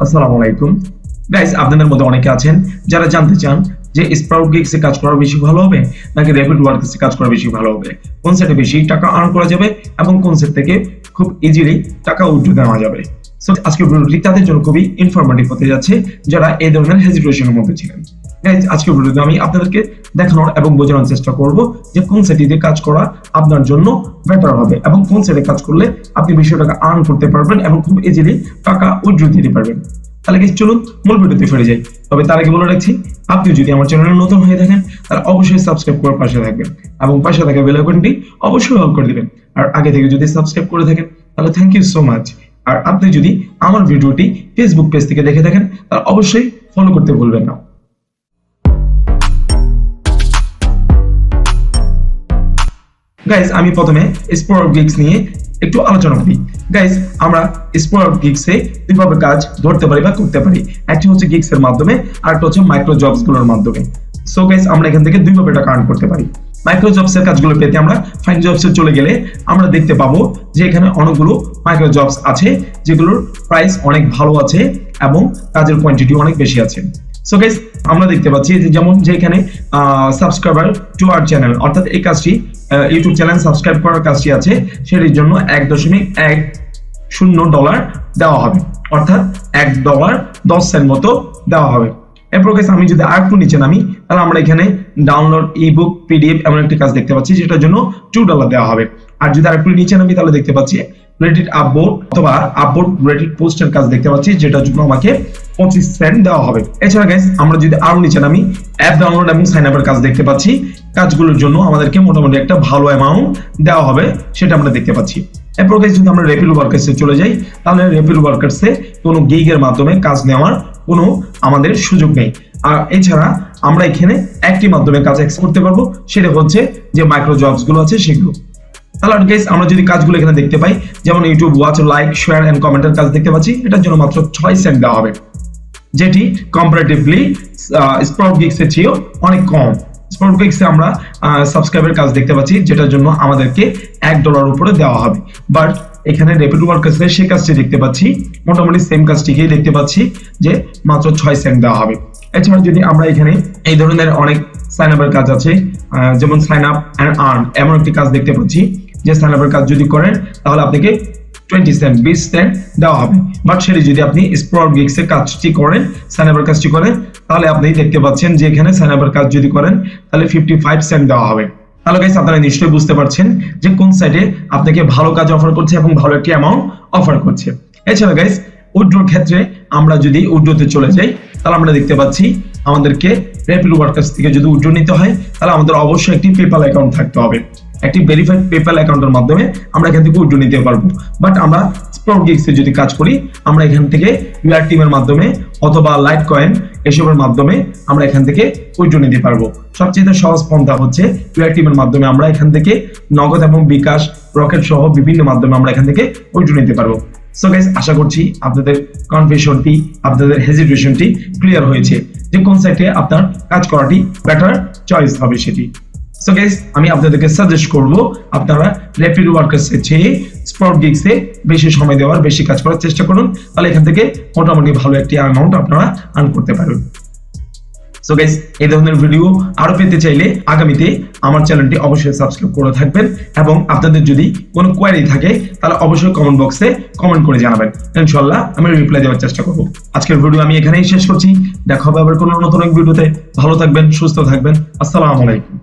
আসসালামু আলাইকুম গাইস, আপনাদের মধ্যে অনেকে আছেন যারা জানতে চান যে Sproutgigs এ কাজ করা বেশি ভালো হবে নাকি Rapidworkers এ কাজ করা বেশি ভালো হবে, কোন সাইটে বেশি টাকা আর্ন করা যাবে এবং কোন সাইট থেকে খুব ইজিলি টাকা উইথড্র দেওয়া যাবে। সো আজকের ভিডিওটি তাদের জন্য খুবই ইনফরমেটিভ হতে যাচ্ছে যারা এই ধরনের হেজিটেশনের মধ্যে ছিলেন। গাইস, আজকের ভিডিওতে আমি আপনাদেরকে দেখানোর এবং বোঝানোর চেষ্টা করব যে কোন সাইটে কাজ করা আপনার জন্য বেটার হবে এবং কোন সাইটে কাজ করলে আপনি বেশি টাকা আর্ন করতে পারবেন এবং খুব ইজিলি টাকা উইথড্র দিতে পারবেন। তাহলে কি চলুন মূল ভিডিওতে ফিরে যাই। তবে তার আগে বলে রাখছি, আপনি যদি আমার চ্যানেলে নতুন হয়ে থাকেন তাহলে অবশ্যই সাবস্ক্রাইব করে পাশে থাকবেন এবং পাশে থাকা বেল আইকনটি অবশ্যই অন করে দিবেন। আর আগে থেকে যদি সাবস্ক্রাইব করে থাকেন তাহলে থ্যাংক ইউ সো মাচ। আর আপনি যদি আমার ভিডিওটি ফেসবুক পেজ থেকে দেখে থাকেন তাহলে অবশ্যই ফলো করতে ভুলবেন না। গাইস, আমি প্রথমে Sproutgigs নিয়ে একটু আলোচনা করি। গাইস, আমরা Sproutgigs এ দুইভাবে কাজ ধরতে পারি বা করতে পারি। একটি হচ্ছে গিগস এর মাধ্যমে আর একটা হচ্ছে মাইক্রো জবস গুলোর মাধ্যমে। সো গাইস, আমরা এখান থেকে দুইভাবে টাকা আর্ন করতে পারি। মাইক্রো জবস এর কাজগুলো পেতে আমরা ফাইন জবস এ চলে গেলে আমরা দেখতে পাবো যে এখানে অনেকগুলো মাইক্রো জবস আছে যেগুলোর প্রাইস অনেক ভালো আছে এবং কাজের কোয়ান্টিটি অনেক বেশি আছে। সো গাইস, আমরা দেখতে পাচ্ছি যে যেমন যে এখানে সাবস্ক্রাইবার টু আওয়ার চ্যানেল, অর্থাৎ এই কাজটি ইউটিউব চ্যানেল সাবস্ক্রাইব করার কাজটি আছে, সেটির জন্য $1.10 দেওয়া হবে, অর্থাৎ $1.10 মতো দেওয়া হবে। এরপর গাইস, আমি যদি আরেকটু নিচে নামি তাহলে আমরা এখানে ডাউনলোড ইবুক পিডিএফ এমন একটি কাজ দেখতে পাচ্ছি যেটার জন্য $2 দেওয়া হবে। আর যদি আরেকটু নিচে নামি তাহলে দেখতে পাচ্ছি রেডিট আপবোর্ড অথবা আপবোর্ড রেডিট পোস্টের কাজ দেখতে পাচ্ছি যেটার জন্য আমাকে 25 সেন্ট দেওয়া হবে। এছাড়া গাইস, আমরা যদি আরো নিচে নামি অ্যাপ ডাউনলোড এবং সাইন আপের কাজ দেখতে পাচ্ছি, কাজগুলোর জন্য আমাদেরকে মোটামুটি একটা ভালো অ্যামাউন্ট দেওয়া হবে সেটা আমরা দেখতে পাচ্ছি। এরপর গাইস, যদি আমরা Rapidworkers এ চলে যাই তাহলে Rapidworkers এ কোনো গিগের মাধ্যমে কাজ নেওয়ার কোনো আমাদের সুযোগ নেই। আর এছাড়া আমরা এখানে একটি মাধ্যমে কাজ এক্সপোর্ট করতে পারবো, সেটা হচ্ছে যে মাইক্রো জবস গুলো আছে সেগুলো। তাহলে গাইস, আমরা যদি কাজগুলো এখানে দেখতে পাই, যেমন YouTube watch, like, share and কমেন্টের কাজ দেখতে পাচ্ছি, এটার জন্য মাত্র 6 সেন্ট দেওয়া হবে, যেটি কম্পারেটিভলি Sproutgigs এর চেয়ে অনেক কম। Sproutgigs এ আমরা সাবস্ক্রাইবের কাজ দেখতে পাচ্ছি যেটার জন্য আমাদেরকে $1 উপরে দেওয়া হবে, বাট এখানে Rapidworkers এ সেই কাজটি দেখতে পাচ্ছি মোটামুটি সেম কাজটিকেই দেখতে পাচ্ছি যে মাত্র 6 সেন্ট দেওয়া হবে। এছাড়া যদি আমরা এখানে এই ধরনের অনেক সাইন আপের কাজ আছে, যেমন সাইন আপ এন্ড আর্ন এমন একটি কাজ দেখতে পাচ্ছি যে সাইন আপের কাজ যদি করেন তাহলে আপনাকে 20 সেন্ট দেওয়া হবে, বাট সেটি যদি আপনি Sproutgigs এর কাজটি করেন, সাইন আপের কাজটি করেন, তাহলে আপনি দেখতে পাচ্ছেন যে এখানে সাইন আপের কাজ যদি করেন তাহলে 55 সেন্ট দেওয়া হবে। তাহলে গাইস, আপনারা নিশ্চয়ই বুঝতে পারছেন যে কোন সাইটে আপনাকে ভালো কাজ অফার করছে এবং ভালো একটি অ্যামাউন্ট অফার করছে। এছাড়া গাইস, উইথড্রোর ক্ষেত্রে আমরা যদি উইথড্রোতে চলে যাই তাহলে আমরা দেখতে পাচ্ছি আমাদেরকে Rapidworkers থেকে যদি উইথড্রো নিতে হয় তাহলে আমাদের অবশ্যই একটি পেপ্যাল অ্যাকাউন্ট থাকতে হবে। একটি ভেরিফাইড পেপ্যাল অ্যাকাউন্টের মাধ্যমে আমরা এখান থেকে উইথড্রো নিতে পারবো। বাট আমরা Sproutgigs এ যদি কাজ করি আমরা এখান থেকে ইউআর টিমের মাধ্যমে অথবা লাইট কয়েন এসবের মাধ্যমে আমরা এখান থেকে উইথড্রো নিতে পারবো। সবচেয়ে সহজ পন্থা হচ্ছে ইউআর টিমের মাধ্যমে আমরা এখান থেকে নগদ এবং বিকাশ, রকেট সহ বিভিন্ন মাধ্যমে আমরা এখান থেকে উইথড্রো নিতে পারবো। সো গাইস, আশা করছি আপনাদের কনফিউশনটি, আপনাদের হেজিটেশনটি ক্লিয়ার হয়েছে যে কোন সাইটে আপনার কাজ করাটি বেটার চয়েস হবে সেটি। সো গাইস, আমি আপনাদেরকে সাজেস্ট করব আপনারা Rapidworkers এর চেয়ে Sproutgigs এ বেশি সময় দেওয়ার, বেশি কাজ করার চেষ্টা করুন, তাহলে এখান থেকে মোটামুটি ভালো একটি অ্যামাউন্ট আপনারা আর্ন করতে পারবেন। সো গাইস, এই ধরনের ভিডিও আরো পেতে চাইলে আগামীতে আমার চ্যানেলটি অবশ্যই সাবস্ক্রাইব করে থাকবেন এবং আপনাদের যদি কোনো কোয়েরি থাকে তাহলে অবশ্যই কমেন্ট বক্সে কমেন্ট করে জানাবেন, ইনশাআল্লাহ আমি রিপ্লাই দেওয়ার চেষ্টা করব। আজকের ভিডিও আমি এখানেই শেষ করছি, দেখা হবে আবার কোনো নতুন এক ভিডিওতে। ভালো থাকবেন, সুস্থ থাকবেন, আসসালামু আলাইকুম।